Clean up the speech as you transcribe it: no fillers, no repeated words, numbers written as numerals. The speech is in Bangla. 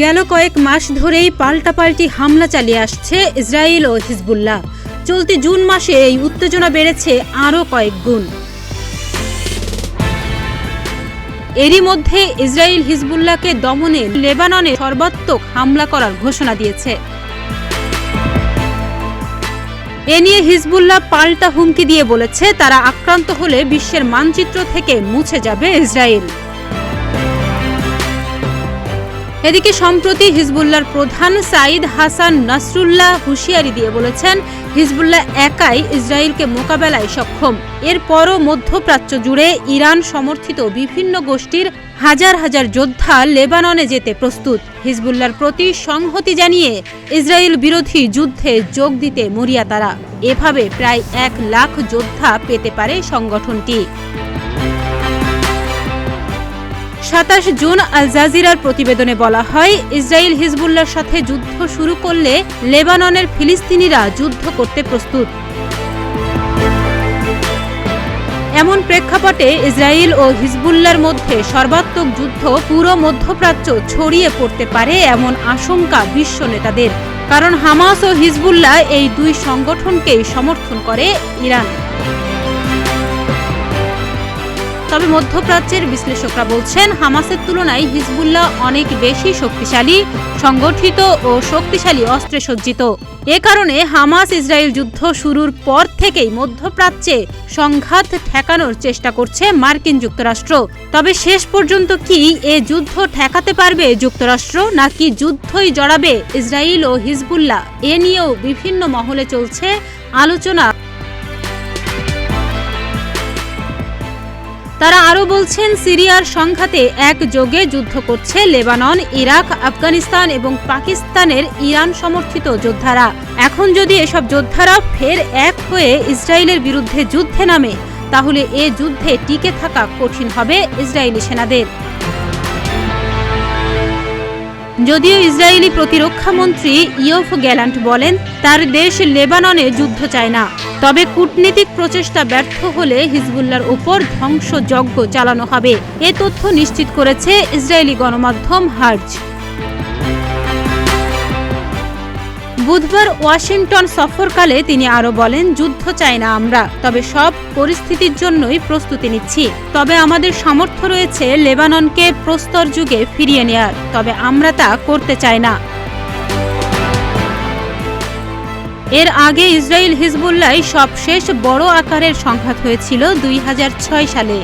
গেল কয়েক মাস ধরেই পাল্টাপাল্টি হামলা চালিয়ে আসছে ইসরায়েল ও হিজবুল্লাহ। চলতি জুন মাসে এই উত্তেজনা বেড়েছে আরও কয়েক গুণ। এরই মধ্যে ইসরায়েল হিজবুল্লাহকে দমনে লেবাননে সর্বাত্মক হামলা করার ঘোষণা দিয়েছে। এ নিয়ে হিজবুল্লাহ পাল্টা হুমকি দিয়ে বলেছে, তারা আক্রান্ত হলে বিশ্বের মানচিত্র থেকে মুছে যাবে ইসরায়েল। এদিকে সম্প্রতি হিজবুল্লাহর প্রধান সাইদ হাসান নাসরুল্লাহ হুঁশিয়ারি দিয়ে বলেছেন, হিজবুল্লাহ একাই ইসরায়েলকে মোকাবেলায় সক্ষম। এরপরও মধ্যপ্রাচ্য জুড়ে ইরান সমর্থিত বিভিন্ন গোষ্ঠীর হাজার হাজার যোদ্ধা লেবাননে যেতে প্রস্তুত। হিজবুল্লাহর প্রতি সংহতি জানিয়ে ইসরায়েল বিরোধী যুদ্ধে যোগ দিতে মরিয়া তারা। এভাবে প্রায় 1 লাখ যোদ্ধা পেতে পারে সংগঠনটি। 27 জুন আল জাজিরার প্রতিবেদনে বলা হয়, ইসরায়েল হিজবুল্লাহর সাথে যুদ্ধ শুরু করলে লেবাননের ফিলিস্তিনিরা যুদ্ধ করতে প্রস্তুত। এমন প্রেক্ষাপটে ইসরায়েল ও হিজবুল্লাহর মধ্যে সর্বাত্মক যুদ্ধ পুরো মধ্যপ্রাচ্য ছড়িয়ে পড়তে পারে এমন আশঙ্কা বিশ্ব নেতাদের। কারণ হামাস ও হিজবুল্লাহ এই দুই সংগঠনকেই সমর্থন করে ইরান। তবে মধ্যপ্রাচ্যের বিশ্লেষকরা বলছেন, হামাসের তুলনায় হিজবুল্লাহ অনেক বেশি শক্তিশালী, সংগঠিত ও শক্তিশালী অস্ত্রে সজ্জিত। এ কারণে হামাস ইসরায়েল যুদ্ধ শুরুর পর থেকেই মধ্যপ্রাচ্যে সংঘাত ঠেকানোর চেষ্টা করছে মার্কিন যুক্তরাষ্ট্র। তবে শেষ পর্যন্ত কি এ যুদ্ধ ঠেকাতে পারবে যুক্তরাষ্ট্র, নাকি যুদ্ধই জড়াবে ইসরায়েল ও হিজবুল্লাহ? এ নিয়েও বিভিন্ন মহলে চলছে আলোচনা। তারা আরও বলছেন, সিরিয়ার সংঘাতে একযোগে যুদ্ধ করছে লেবানন, ইরাক, আফগানিস্তান এবং পাকিস্তানের ইরান সমর্থিত যোদ্ধারা। এখন যদি এসব যোদ্ধারা ফের এক হয়ে ইসরায়েলের বিরুদ্ধে যুদ্ধে নামে, তাহলে এ যুদ্ধে টিকে থাকা কঠিন হবে ইসরায়েলি সেনাদের। যদিও ইসরায়েলি প্রতিরক্ষামন্ত্রী ইয়োভ গ্যালান্ট বলেন, তার দেশ লেবাননে যুদ্ধ চায় না। তবে কূটনীতিক প্রচেষ্টা ব্যর্থ হলে হিজবুল্লাহর উপর ধ্বংসযজ্ঞ চালানো হবে। এ তথ্য নিশ্চিত করেছে ইসরায়েলি গণমাধ্যম হার্জ। বুধবার ওয়াশিংটন সফরকালে তিনি আরও বলেন, যুদ্ধ চাই না আমরা, তবে সব পরিস্থিতির জন্যই প্রস্তুতি নিচ্ছি। তবে আমাদের সামর্থ্য রয়েছে লেবাননকে প্রস্তর যুগে ফিরিয়ে নেয়ার, তবে আমরা তা করতে চাই না। এর আগে ইসরায়েল হিজবুল্লাহ সবশেষ বড় আকারের সংঘাত হয়েছিল 2006 সালে।